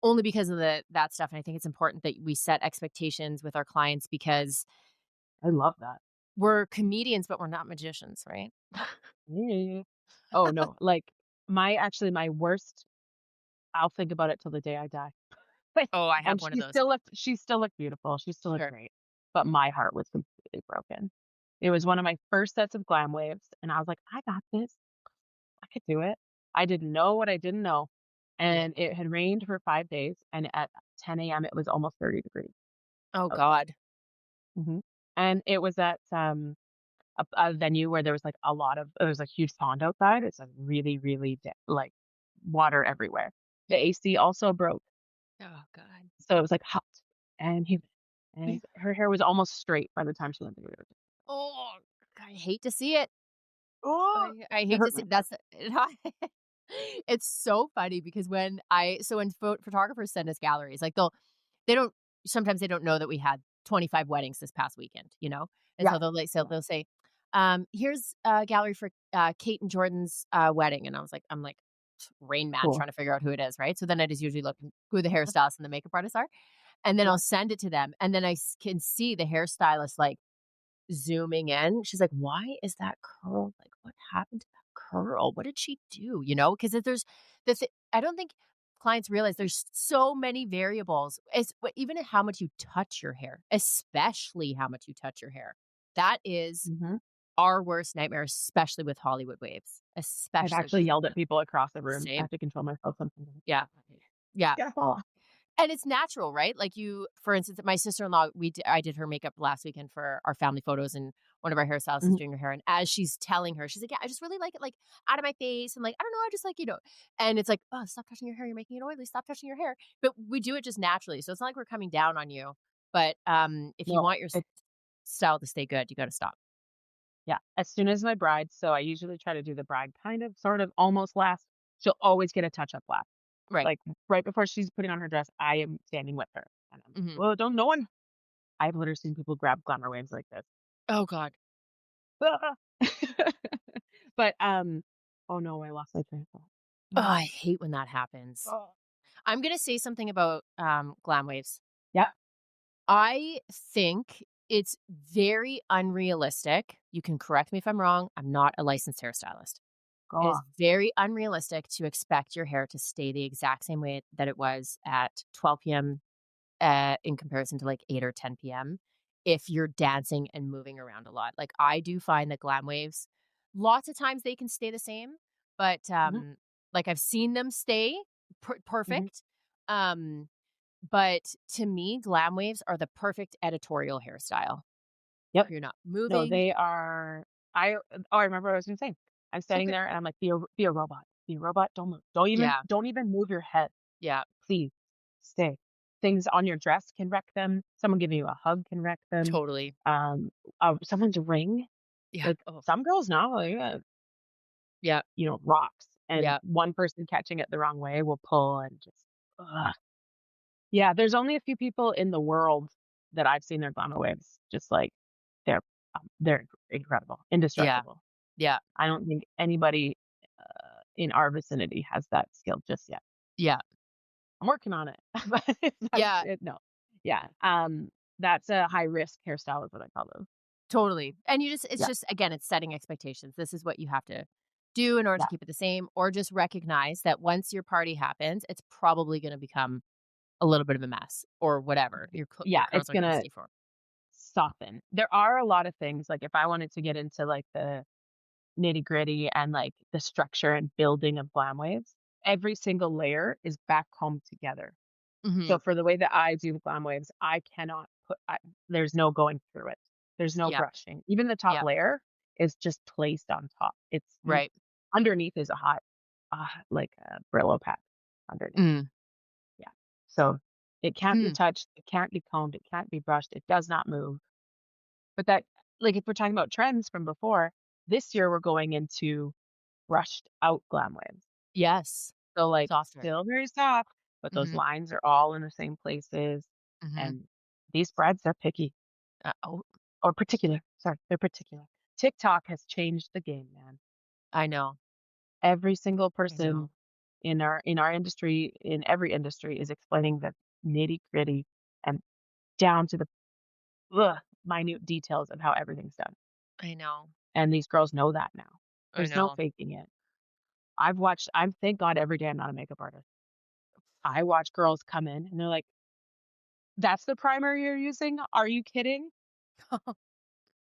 Only because of that stuff, and I think it's important that we set expectations with our clients because I love that. we're comedians, but we're not magicians, right? Yeah. Oh, no, like, my worst I'll think about it till the day I die. Oh, I And have one of those. she still looked beautiful, she still looked Sure. great, but my heart was completely broken. It was one of my first sets of glam waves, and I was like, "I got this. I could do it." I didn't know what I didn't know, Yeah. and it had rained for 5 days, and at 10 AM, it was almost 30 degrees Oh outside. god. Mhm. And it was at, a venue where there was, like, a lot of there was a huge pond outside. It's, like, really, really da like, water everywhere. The AC also broke, Oh god. so it was, like, hot and humid, and her hair was almost straight by the time she went through it. Oh, I hate to see it. Oh, I it hate to hurt see my that's it's so funny because when photographers send us galleries, like, they don't sometimes they don't know that we had 25 weddings this past weekend, you know? And yeah, so yeah, they'll say, "Here's a gallery for, Kate and Jordan's, wedding," and I'm like, Rain Man cool. trying to figure out who it is, right? So then I just usually look who the hairstylist and the makeup artists are, and then Yeah, I'll send it to them, and then can see the hairstylist, like, zooming in. She's like, "Why is that curl? Like, what happened to that curl? What did she do?" You know, because if there's I don't think clients realize there's so many variables. Even at how much you touch your hair, especially how much you touch your hair. That is mhm. our worst nightmare, especially with Hollywood waves, I've especially actually yelled at people across the room. I same. have to control myself sometimes. Yeah, yeah. Gotta fall off. And it's natural, right? Like for instance, my sister-in-law, I did her makeup last weekend for our family photos, and one of our hairstylists is Mhm. doing her hair. And as she's telling her, she's like, "Yeah, I just really like it, like out of my face, and like I don't know, I just like And it's like, oh, stop touching your hair. You're making it oily. Stop touching your hair. But we do it just naturally, so it's not like we're coming down on you. But if you No, want your style to stay good, you got to stop. yeah, as soon as my bride so I usually try to do the bride kind of, sort of, almost last. She'll always get a touch-up last. Right. Like, right before she's putting on her dress, I am standing with her, and I'm like, Hmm. "Well, don't no one." I've literally seen people grab glamour waves like this. Oh God. Ah. But, oh no, I lost my train of thought. Oh, No. I hate when that happens. Oh. I'm gonna say something about glam waves. Yeah, I think it's very unrealistic. You can correct me if I'm wrong. I'm not a licensed hairstylist. go It is off. very unrealistic to expect your hair to stay the exact same way that it was at 12 p.m. In comparison to like 8 or 10 p.m. if you're dancing and moving around a lot. Like I do find that glam waves, lots of times they can stay the same, but Mhm, like I've seen them stay mhm. perfect. Um, but to me, glam waves are the perfect editorial hairstyle. Yep. You're not No, moving. they are I remember what I was gonna say. I'm standing Okay. there and I'm like, be a robot. Be a robot, don't move. Yeah. Don't even move your head. Yeah. Please stay. Things on your dress can wreck them. Someone giving you a hug can wreck them. Totally. Um, someone's ring, Yeah. like, Oh, some girls now, yeah. rocks, and Yeah. one person catching it the wrong way will pull and just ugh. Yeah, there's only a few people in the world that I've seen their glamour waves, just, like, they're, they're incredible, Yeah. indestructible. Yeah. I don't think anybody, in our vicinity has that skill just yet. Yeah. I'm working on it, but Yeah. no. Yeah, that's a high risk hairstyle is what I call those. Totally. And it's Yeah, just, again, it's setting expectations. This is what you have to do in order to yeah, keep it the same, or just recognize that once your party happens, it's probably going to become a little bit of a mess or whatever. Your yeah, curls it's aren't going to gonna stay for. soften. There are a lot of things, like, if I wanted to get into, like, the nitty-gritty and, like, the structure and building of glam waves, every single layer is back home together. So Mhm. for the way that I do glam waves, I cannot there's no going through it. There's no Yep. brushing. Even the top Yep. layer is just placed on top. Right. Underneath is a hot, like a Brillo pad underneath. Mm. Yeah. So it can't be Hmm. touched. It can't be combed. It can't be brushed. It does not move. But that, like, if we're talking about trends from before, this year we're going into brushed out glam waves. Yes. So, like, Softer. still very soft, but those Mhm. lines are all in the same places, Mhm. and these brides are picky Oh, or particular. Sorry, they're particular. TikTok has changed the game, man. I know. Every single I person know. in our industry, in every industry, is explaining the nitty-gritty and down to the minute details of how everything's done, I know. and these girls know that now. I There's no know. faking it. I'm thank God every day I'm not a makeup artist. I watch girls come in and they're like, "That's the primer you're using? Are you kidding?"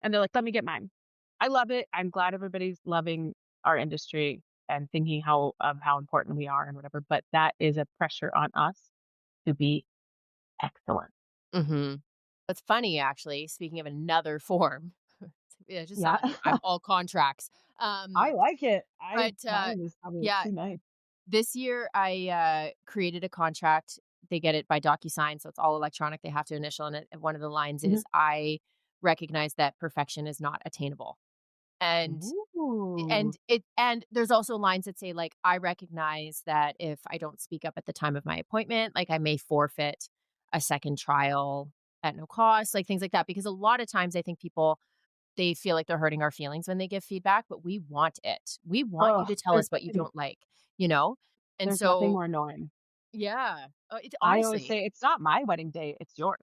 And they're like, "Let me get mine." I love it. I'm glad everybody's loving our industry and thinking how important we are and whatever, but that is a pressure on us to be excellent. Mhm. It's funny actually, speaking of another form, yeah, just Yeah. I'm all contracts. I Um, like it. I but, mine is probably yeah, too nice. this year I, created a contract. They get it by DocuSign, so it's all electronic. They have to initial in it, and one of the lines Mhm. is, "I recognize that perfection is not attainable." And Ooh. and there's also lines that say, like, "I recognize that if I don't speak up at the time of my appointment, like, I may forfeit a second trial at no cost," like, things like that, because a lot of times I think people, they feel like they're hurting our feelings when they give feedback, but we want it. We want you Oh, to tell us what you don't like, you know? And there's nothing so more annoying. yeah. It I always honestly, say it's not my wedding day, it's yours.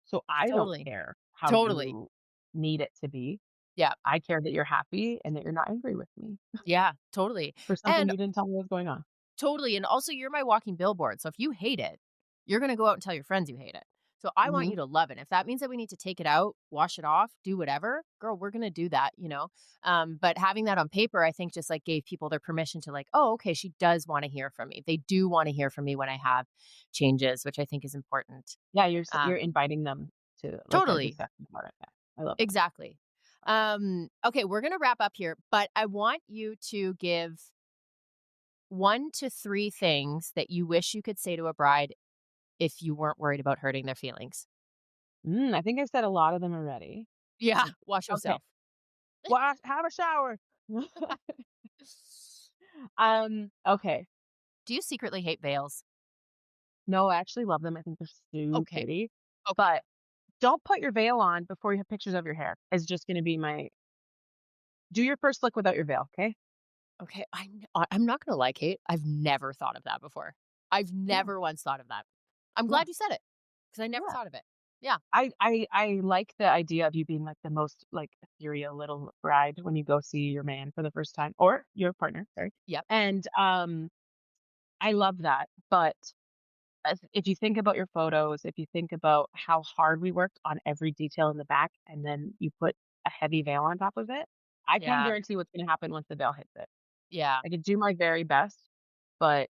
So I don't totally, care how totally. you need it to be. Yeah, I care that you're happy and that you're not angry with me yeah, totally. for something And you didn't tell me was going on. totally, and also you're my walking billboard, so if you hate it, you're gonna go out and tell your friends you hate it. So I want Mhm. you to love it. If that means that we need to take it out, wash it off, do whatever, girl, we're gonna do that, you know? But having that on paper, I think just, like, gave people their permission to, like, "Oh, okay, she does wanna hear from me. They do wanna hear from me when I have changes," which I think is important. Yeah, you're Um, inviting them to, like, a totally. discussion about it. Yeah, I love that. Exactly. Okay, we're gonna wrap up here, but I want you to give 1 to 3 things that you wish you could say to a bride if you weren't worried about hurting their feelings. I think I said a lot of them already. Yeah, Mm, wash okay. yourself. Have a shower. Okay. Do you secretly hate veils? No, I actually love them. I think they're so Okay. pretty. Okay. But don't put your veil on before you have pictures of your hair, is just gonna be my do your first look without your veil, okay? Okay. I'm not gonna lie, Kate. I've never thought of that before. I've Yeah, never once thought of that. I'm yeah, glad you said it because I never yeah. thought of it. Yeah. I like the idea of you being, like, the most, like, ethereal little bride when you go see your man for the first time or your partner, sorry. Yep. And, I love that, but as if you think about your photos, if you think about how hard we worked on every detail in the back, and then you put a heavy veil on top of it, I can't Yeah. guarantee what's gonna happen once the veil hits it. Yeah. I could do my very best, but,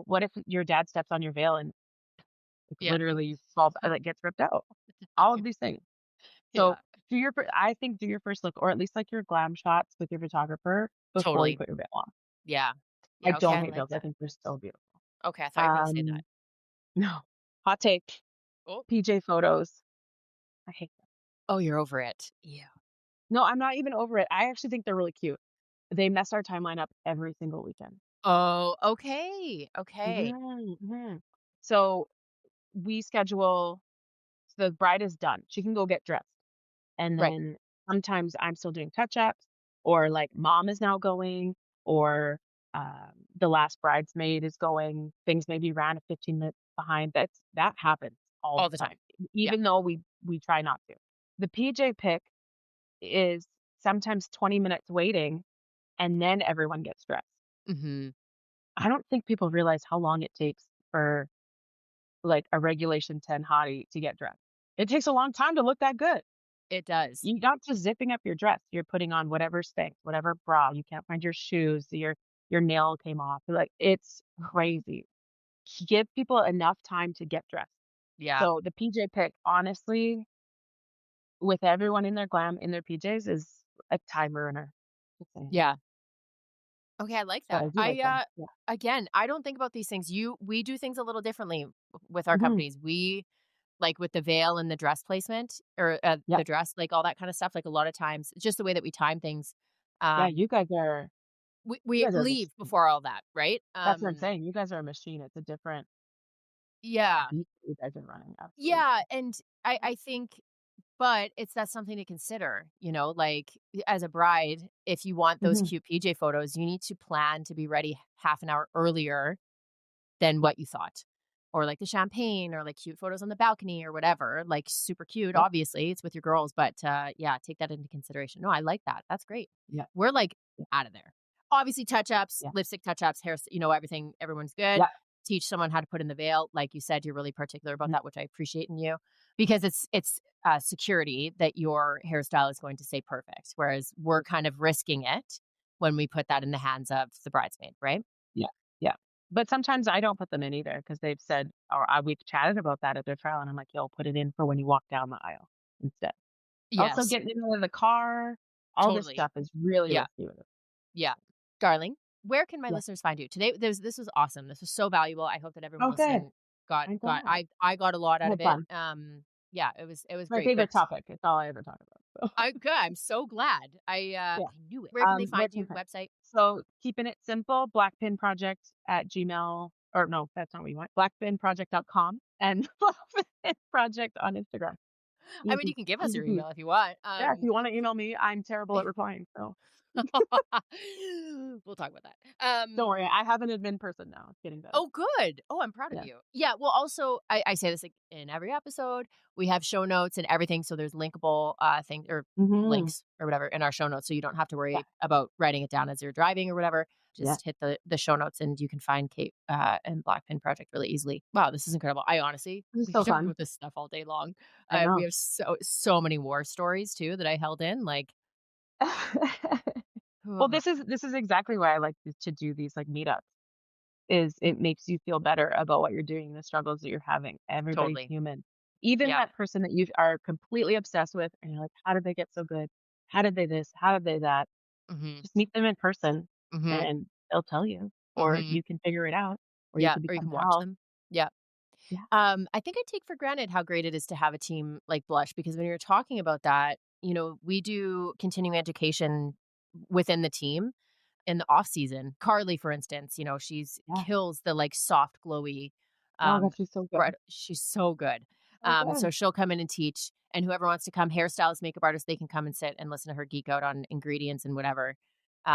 what if your dad steps on your veil and, like, Yeah. literally falls like, gets ripped out? All of these things. So, Yeah. I think do your first look, or at least, like, your glam shots with your photographer before you Totally. put your veil on. Yeah. I Yeah. Okay. don't I hate like veils, I that. think they're so beautiful. Okay. I thought you were gonna say that. Um, no. Hot take, Oh. PJ photos, I hate them. Oh, you're over it. Yeah. No, I'm not even over it. I actually think they're really cute. They mess our timeline up every single weekend. Oh, okay. Okay. Mhm, mhm. So, we schedule so the bride is done. She can go get dressed. And Right. then sometimes I'm still doing touch-ups, or, like, mom is now going, or, the last bridesmaid is going. Things maybe ran 15 minutes behind. That happens all All the the time, time. Yeah. even though we try not to. The PJ pick is sometimes 20 minutes waiting, and then everyone gets dressed. Mhm. I don't think people realize how long it takes for, like, a regulation 10 hottie to get dressed. It takes a long time to look that good. It does. You're not just zipping up your dress, you're putting on whatever stinks, whatever bra, you can't find your shoes, your nail came off, like, it's crazy. Give people enough time to get dressed. Yeah. So, the PJ pick, honestly, with everyone in their glam, in their PJs, is a time ruiner. Just saying. Yeah. Okay, I like But that. I do like them. Yeah. Again, I don't think about these things. We do things a little differently with our Mhm. companies. We like with the veil and the dress placement or Yep. the dress, like all that kind of stuff. Like a lot of times, just the way that we time things. Yeah, Um, you we guys are a leave machine. before all that, right? That's what I'm saying, you guys are a machine, it's a different Yeah, beast that you guys are running, absolutely. yeah, and I think, but that's something to consider. Like as a bride, if you want those Mhm. cute PJ photos, you need to plan to be ready half an hour earlier than Yep, what you thought. Or like the champagne or like cute photos on the balcony or whatever, like super cute, yep, obviously, it's with your girls, but, yeah, take that into consideration. No, I like that. That's great. yep, We're, like, yep, out of there. Obviously, touch-ups, yeah, lipstick touch-ups, hair everything, everyone's good. yeah, Teach someone how to put in the veil. Like you said, you're really particular about mhm, that, which I appreciate in you because it's security that your hairstyle is going to stay perfect, whereas we're kind of risking it when we put that in the hands of the bridesmaid, right? yeah, yeah. But sometimes I don't put them in either because they've said or we've chatted about that at their trial, and I'm like, "Yo, put it in for when you walk down the aisle instead." Also, Yes, getting into the car, all this totally. stuff is really Yeah, risky with it. yeah. Darling, where can my Yeah. listeners find you? Today this was awesome. This was so valuable. I hope that everyone Oh, good. listening got I'm got glad. I got a lot I out of had it. fun. Yeah, it was My great. favorite But topic. It's all I ever talk about, so I'm so glad. yeah. I knew it. Where can they Where find can you? I Website? so keeping it simple, blackpinproject at gmail or no, that's not what you want, blackpinproject.com and blackpinproject on Instagram. I mean, you Easy, can give us easy your peasy. email if you want. Yeah, if you wanna email me, I'm terrible at replying, so We'll talk about that. don't worry, I have an admin person now, it's getting better. Oh, good. Oh, I'm proud of Yeah. you. Yeah. Well, also, I say this like in every episode. We have show notes and everything, so there's linkable things or Mhm. links or whatever in our show notes, so you don't have to Yeah, worry about writing it down as you're driving or whatever. yeah. Just hit the show notes, and you can find Kate and Blackpin Project really easily. Wow, this is incredible. I honestly, This is we so could talk fun. about this stuff all day long. I We know. have so many war stories too that I held in. Like, Well, ugh, this is exactly why I like to do these, like, meetups, is it makes you feel better about what you're doing, the struggles that you're having. Everybody's totally. human. Even Yeah. that person that you are completely obsessed with, and you're like, "How did they get so good? How did they this? How did they that?" Hmm. Just meet them in person, Hmm. and they'll tell you, or Hmm. you can figure it out, or you Yeah. can Or you become can watch pals. them. Yeah. Yeah, I think I take for granted how great it is to have a team like Blush because when you're talking about that, we do continuing education within the team in the off season. Carly, for instance, she's yeah. kills the like soft, glowy, Oh god, um, she's so good. bread. She's so good. So So good. she'll come in and teach, and whoever wants to come, hairstylists, makeup artists, they can come and sit and listen to her geek out on ingredients and whatever.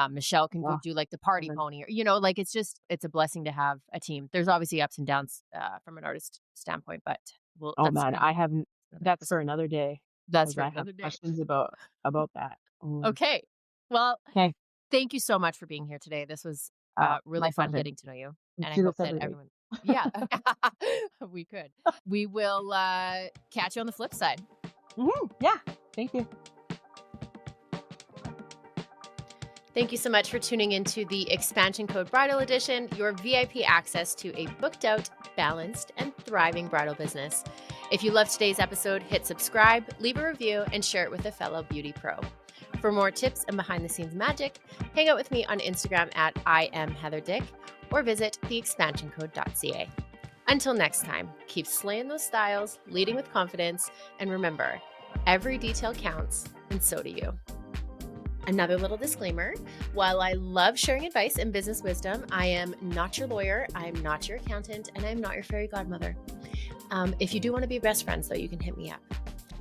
Michelle can go Oh, do like the party heaven. pony, or like it's a blessing to have a team. There's obviously ups and downs from an artist standpoint, but well, Oh, man, I haven't another that's for episode. another day, That's because for I have another day. questions about that. Mm. Okay. Well, 'Kay. thank you so much for being here today. This was My really fun pleasure. getting to know you, and Let's I do hope this that every week. everyone. Yeah, we could. We will catch you on the flip side. Mhm, yeah. Thank you. Thank you so much for tuning into the Expansion Code Bridal Edition, your VIP access to a booked out, balanced, and thriving bridal business. If you loved today's episode, hit subscribe, leave a review, and share it with a fellow beauty pro. For more tips and behind the scenes magic, hang out with me on Instagram at IamHeatherDick or visit theexpansioncode.ca. Until next time, keep slaying those styles, leading with confidence, and remember, every detail counts, and so do you. Another little disclaimer, while I love sharing advice and business wisdom, I am not your lawyer, I'm not your accountant, and I'm not your fairy godmother. If you do want to be best friends, though, you can hit me up.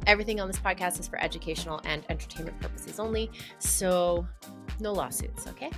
Everything on this podcast is for educational and entertainment purposes only, so no lawsuits, okay?